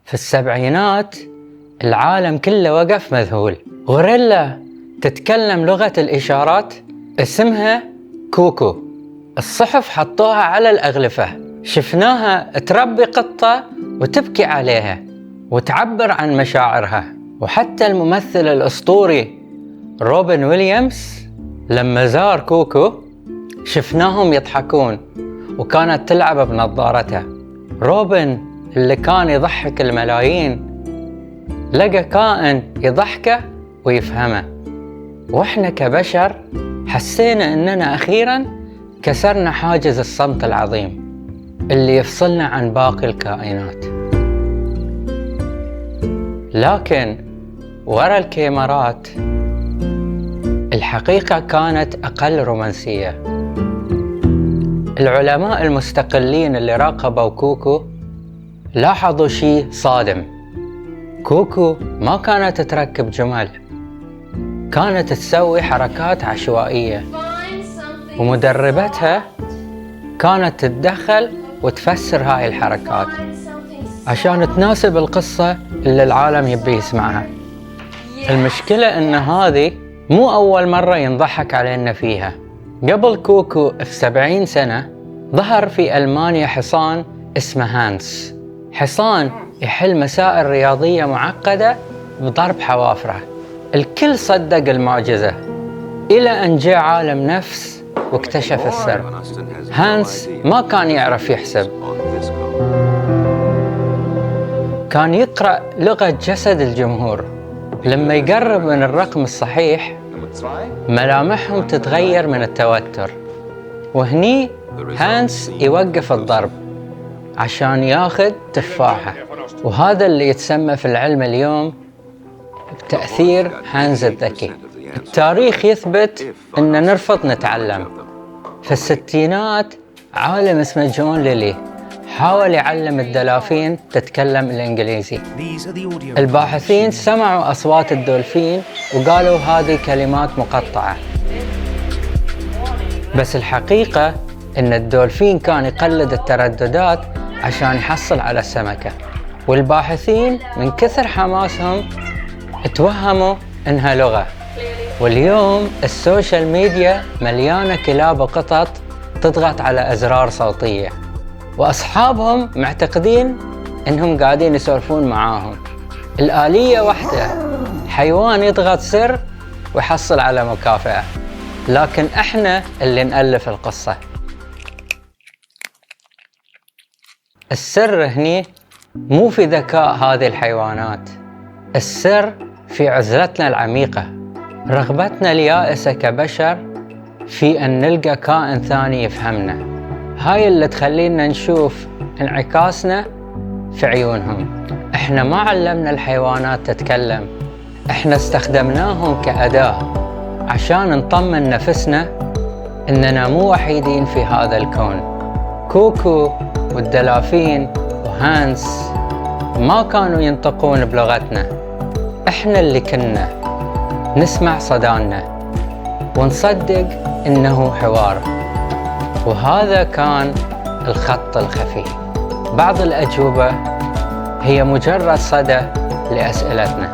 في السبعينات العالم كله وقف مذهول. غوريلا تتكلم لغة الإشارات اسمها كوكو. الصحف حطوها على الأغلفة، شفناها تربي قطة وتبكي عليها وتعبر عن مشاعرها. وحتى الممثل الأسطوري روبن ويليامز لما زار كوكو شفناهم يضحكون وكانت تلعب بنظارته. روبن اللي كان يضحك الملايين لقى كائن يضحكه ويفهمه، واحنا كبشر حسينا اننا اخيرا كسرنا حاجز الصمت العظيم اللي يفصلنا عن باقي الكائنات. لكن ورا الكاميرات الحقيقة كانت أقل رومانسية. العلماء المستقلين اللي راقبوا كوكو لاحظوا شيء صادم. كوكو ما كانت تركب جمل، كانت تسوي حركات عشوائية، ومدربتها كانت تتدخل وتفسر هاي الحركات عشان تناسب القصة اللي العالم يبي يسمعها. المشكلة ان هذه مو أول مرة ينضحك علينا فيها. قبل كوكو ب70 سنة ظهر في ألمانيا حصان اسمه هانس. حصان يحل مسائل رياضية معقدة بضرب حوافره. الكل صدق المعجزة إلى أن جاء عالم نفس واكتشف السر. هانس ما كان يعرف يحسب، كان يقرأ لغة جسد الجمهور. لما يقرب من الرقم الصحيح ملامحهم تتغير من التوتر، وهني هانس يوقف الضرب عشان ياخذ تفاحة. وهذا اللي يتسمى في العلم اليوم بتأثير هانز الذكي. التاريخ يثبت أن نرفض نتعلم. في الستينات عالم اسمه جون ليلي حاول يعلم الدلافين تتكلم الإنجليزي. الباحثين سمعوا أصوات الدولفين وقالوا هذه كلمات مقطعة، بس الحقيقة إن الدولفين كان يقلد الترددات عشان يحصل على السمكة. والباحثين من كثر حماسهم توهموا إنها لغة. واليوم السوشيال ميديا مليانة كلاب وقطط تضغط على أزرار صوتية، وأصحابهم معتقدين إنهم قاعدين يسولفون معاهم. الآلية واحدة، حيوان يضغط سر ويحصل على مكافأة، لكن إحنا اللي نألف القصة. السر هني مو في ذكاء هذه الحيوانات، السر في عزلتنا العميقة، رغبتنا اليائسة كبشر في أن نلقى كائن ثاني يفهمنا. هاي اللي تخلينا نشوف انعكاسنا في عيونهم. احنا ما علمنا الحيوانات تتكلم، احنا استخدمناهم كأداة عشان نطمن نفسنا اننا مو وحيدين في هذا الكون. كوكو والدلافين وهانس ما كانوا ينطقون بلغتنا، احنا اللي كنا نسمع صدانا ونصدق انه حوار. وهذا كان الخط الخفي. بعض الأجوبة هي مجرد صدى لأسئلتنا.